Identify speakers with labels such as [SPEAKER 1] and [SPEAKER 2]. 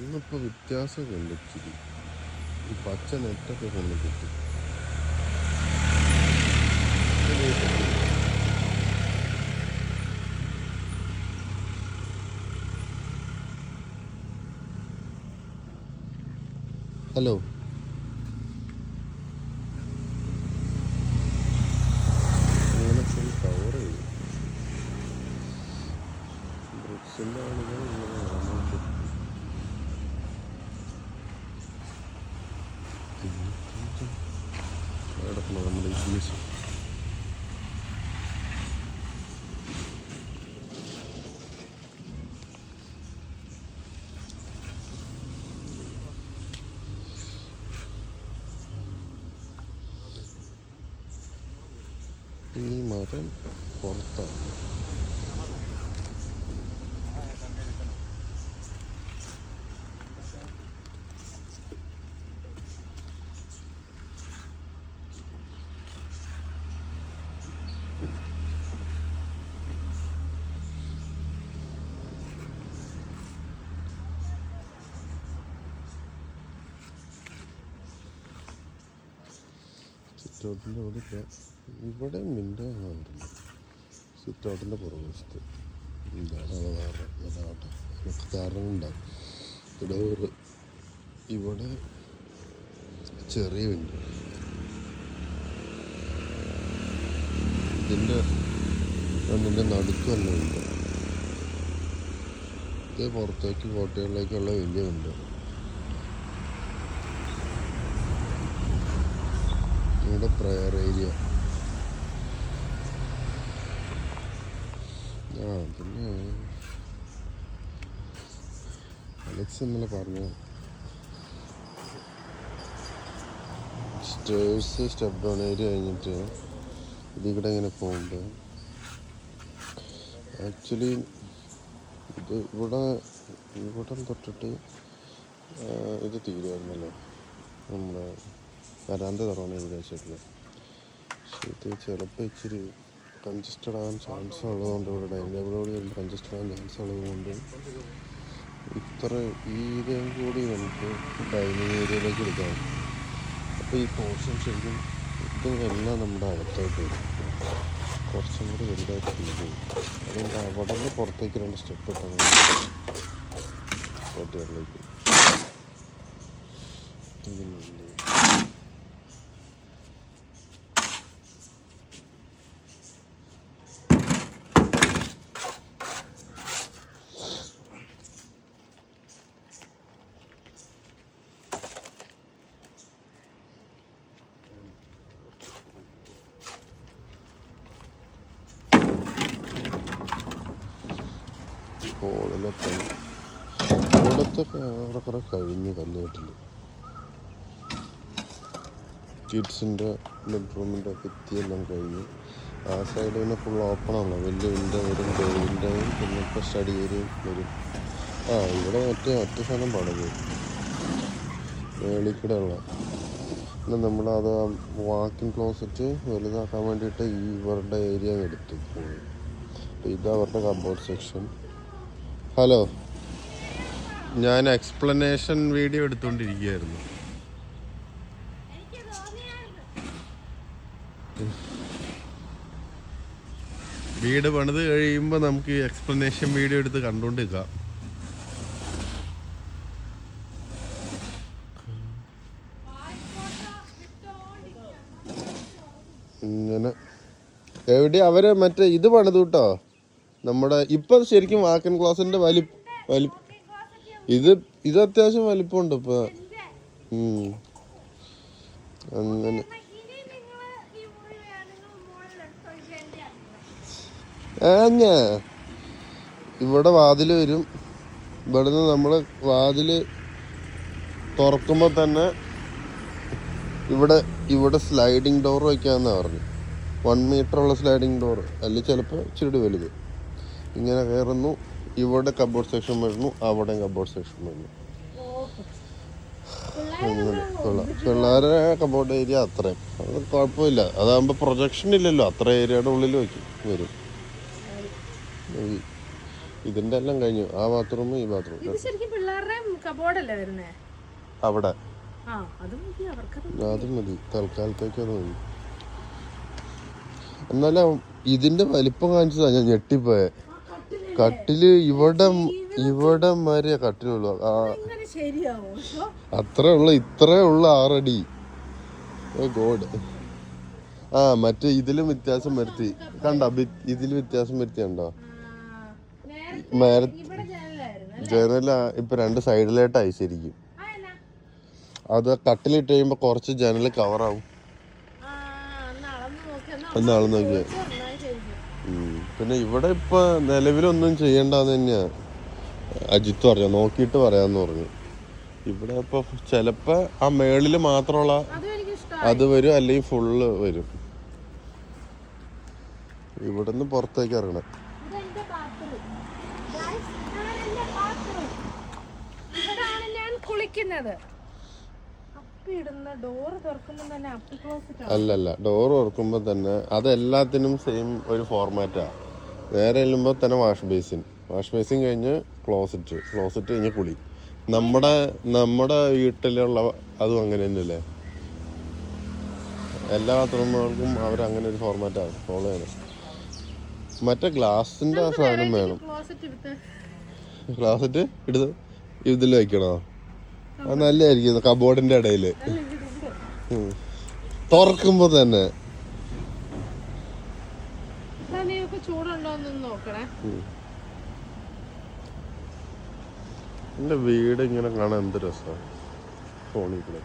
[SPEAKER 1] ഇന്നിപ്പോൾ വ്യത്യാസമൊക്കെ ഉണ്ട് ഇച്ചിരി. ഈ പച്ച നെറ്റൊക്കെ കൊണ്ട് കിട്ടി. ഹലോ, അങ്ങനെ ഫുൾ കവർ ചെയ്യും. ബ്രിക്സിൻ്റെ ആളുകൾ ഇങ്ങനെ നടന്നുകൊണ്ട് കിടക്കണം നമ്മുടെ ഈ ബീച്ച്. ഈ മരം പുറത്താണ്. സിറ്റൗട്ടിൻ്റെ അവിടെ ഇല്ല. ഇവിടെ മിണ്ടാകുന്നുണ്ടല്ലോ സിറ്റൗട്ടിൻ്റെ പുറകുവശത്ത്. എന്താണ് അത് വേറെ അതാട്ടെ, നമുക്ക് കാരണങ്ങളുണ്ടാകും. ഇവിടെ ചെറിയ വിൻഡോ, ഇതിൻ്റെ നടുക്ക് തന്നെ വിൻഡോ. ഇത് പുറത്തേക്ക് കോട്ടകളിലേക്കുള്ള വലിയ വിൻഡോ. ഇവിടെ പ്രയർ ഏരിയ. പിന്നെ അലക്സ് ഇന്നലെ പറഞ്ഞു സ്റ്റെപ്പ് ഡൗൺ ഏരിയ കഴിഞ്ഞിട്ട് ഇതിൽ കൂടെ ഇങ്ങനെ പോകുമ്പോൾ ആക്ച്വലി ഇത് ഇവിടെ തൊട്ടിട്ട് ഇത് തീരുമായിരുന്നല്ലോ നമ്മുടെ വരാന്ത തുറന്ന വിചാരിച്ചിട്ടില്ല. പക്ഷേ ഇത് ചിലപ്പോൾ ഇച്ചിരി കൺജസ്റ്റഡ് ആകാൻ ചാൻസ് ഉള്ളതുകൊണ്ട്, ഇവിടെ ഡൈനിങ് ടേബിളോട് വരുമ്പോൾ കൺജസ്റ്റഡ് ആകാൻ ചാൻസ് ഉള്ളതുകൊണ്ട് ഇതും കൂടി നമുക്ക് ഡൈനിങ് ഏരിയയിലേക്ക് എടുക്കാം. അപ്പോൾ ഈ പോർഷൻ ശരിക്കും ഇതെല്ലാം നമ്മുടെ അകത്തോട്ട് വരും, കുറച്ചും കൂടി വലുതായിട്ട് ഫീൽ ചെയ്യും. അതുകൊണ്ട് അവിടെ നിന്ന് പുറത്തേക്ക് 2 സ്റ്റെപ്പ് ഇട്ടാൽ കോട്ടകളിലേക്ക്. ഇവിടുത്തെ അവിടെ കുറെ കഴിഞ്ഞ് കല്ലുകെട്ടിൽ കിഡ്സിൻ്റെ ബെഡ്റൂമിൻ്റെ ഭിത്തിയെല്ലാം കഴിഞ്ഞ്. ആ സൈഡ് പിന്നെ ഫുൾ ഓപ്പണാണല്ലോ, വലിയ വിൻഡോ വരും, വിൻഡോയും പിന്നെ ഇപ്പോൾ സ്റ്റഡി ഏരിയയും വരും. ഇവിടെ ഒറ്റ സ്ഥലം പണിത് മേളിൽ കൂടെ ഉള്ള. പിന്നെ നമ്മളത് വാക്കിൻ ക്ലോസറ്റ് വലുതാക്കാൻ വേണ്ടിയിട്ട് ഇവരുടെ ഏരിയ എടുത്തു പോയി. ഇത് അവരുടെ കബോർഡ് സെക്ഷൻ. ഹലോ, ഞാൻ എക്സ്പ്ലനേഷൻ വീഡിയോ എടുത്തുകൊണ്ടിരിക്കുകയായിരുന്നു. വീട് പണിത് കഴിയുമ്പോൾ നമുക്ക് എക്സ്പ്ലനേഷൻ വീഡിയോ എടുത്ത് കണ്ടുകൊണ്ടിരിക്കാം. ഇങ്ങനെ എവിടെ അവര് മറ്റേ ഇത് പണിതു കേട്ടോ, നമ്മുടെ ഇപ്പം ശരിക്കും വാക്കൻ ക്ലോസറ്റിന്റെ ഇത് അത്യാവശ്യം വലിപ്പമുണ്ട് ഇപ്പൊ. അങ്ങനെ ഇവിടെ വാതില് വരും. ഇവിടുന്ന് നമ്മള് വാതില് തുറക്കുമ്പോ തന്നെ ഇവിടെ സ്ലൈഡിങ് ഡോർ വയ്ക്കാന്നാ പറഞ്ഞു. 1 മീറ്ററുള്ള സ്ലൈഡിങ് ഡോർ, അല്ലെങ്കിൽ ചിലപ്പോൾ ഇച്ചിരി വലുത്. ഇങ്ങനെ കയറുന്നു, ഇവിടെ കബോർഡ് സെക്ഷൻ വരുന്നു, അവിടെ കബോർഡ് സെക്ഷൻ വരുന്നു. അങ്ങനെ പിള്ളേരെ കബോർഡ് ഏരിയ അത്രയും അത് കുഴപ്പമില്ല. അതാകുമ്പോൾ പ്രൊജക്ഷൻ ഇല്ലല്ലോ, അത്ര ഏരിയയുടെ ഉള്ളിൽ വരും. ഇതിന്റെ എല്ലാം കഴിഞ്ഞു. ആ ബാത്റൂം ഈ ബാത്റൂം
[SPEAKER 2] ഇത് ശരിക്കും പിള്ളേരുടെ കബോർഡല്ലേ വരുന്നേ
[SPEAKER 1] അവിടെ.
[SPEAKER 2] അത്
[SPEAKER 1] മതി തൽക്കാലത്തേക്ക്. അത് മതി. എന്നാലും ഇതിന്റെ വലിപ്പം കാണിച്ചതാ ഞാൻ ഞെട്ടിപ്പോയെ. കട്ടില് ഇവിടെ വരെ കട്ടിലുള്ളു. അത്രേ ഉള്ളു. ഇത്രേ ഉള്ളു 6 അടി. ഗോഡ്. മറ്റേ ഇതിലും വ്യത്യാസം വരുത്തി കണ്ടോ? ഇതില് വ്യത്യാസം വരുത്തി കണ്ടോ? ജനല ഇപ്പൊ 2 സൈഡിലായിട്ടായി ശരിക്കും. അത് കട്ടിലിട്ട് കഴിയുമ്പോ കുറച്ച് ജനല് കവറാവും. ഒന്ന് അളന്ന് നോക്കിയ. പിന്നെ ഇവിടെ ഇപ്പൊ നിലവിലൊന്നും ചെയ്യണ്ടെന്ന് തന്നെയാ അജിത്ത് പറഞ്ഞു. നോക്കിയിട്ട് പറയാന്ന് പറഞ്ഞു. ഇവിടെ ഇപ്പൊ ചെലപ്പോ ആ മേളില് മാത്രമുള്ള അത് വരും, അല്ലെങ്കിൽ ഫുള്ള് വരും. ഇവിടുന്ന് പുറത്തേക്ക് ഇറങ്ങണം. അല്ലല്ല, ഡോർ തുറക്കുമ്പോ തന്നെ അതെല്ലാത്തിനും സെയിം ഒരു ഫോർമാറ്റാ. നേരെ ചെല്ലുമ്പോ തന്നെ വാഷ് ബേസിൻ കഴിഞ്ഞ് ക്ലോസറ്റ് കഴിഞ്ഞ് കുളി. നമ്മുടെ വീട്ടിലുള്ള അതും അങ്ങനെ തന്നെയല്ലേ. എല്ലാ ബാത്റൂമുകൾക്കും അവരങ്ങനെ ഒരു ഫോർമാറ്റാണ് ഫോളോ ചെയ്യണം. മറ്റേ ഗ്ലാസിന്റെ ആ സാധനം വേണം. ക്ലോസറ്റ് എടുത്ത് ഇതിൽ വെക്കണോ? അത് നല്ലതായിരിക്കും. കബോർഡിന്റെ ഇടയില് തുറക്കുമ്പോ തന്നെ. എന്റെ വീട് ഇങ്ങനെ കാണാൻ എന്ത് രസമാണ് ഫോണിൽ കൂടെ.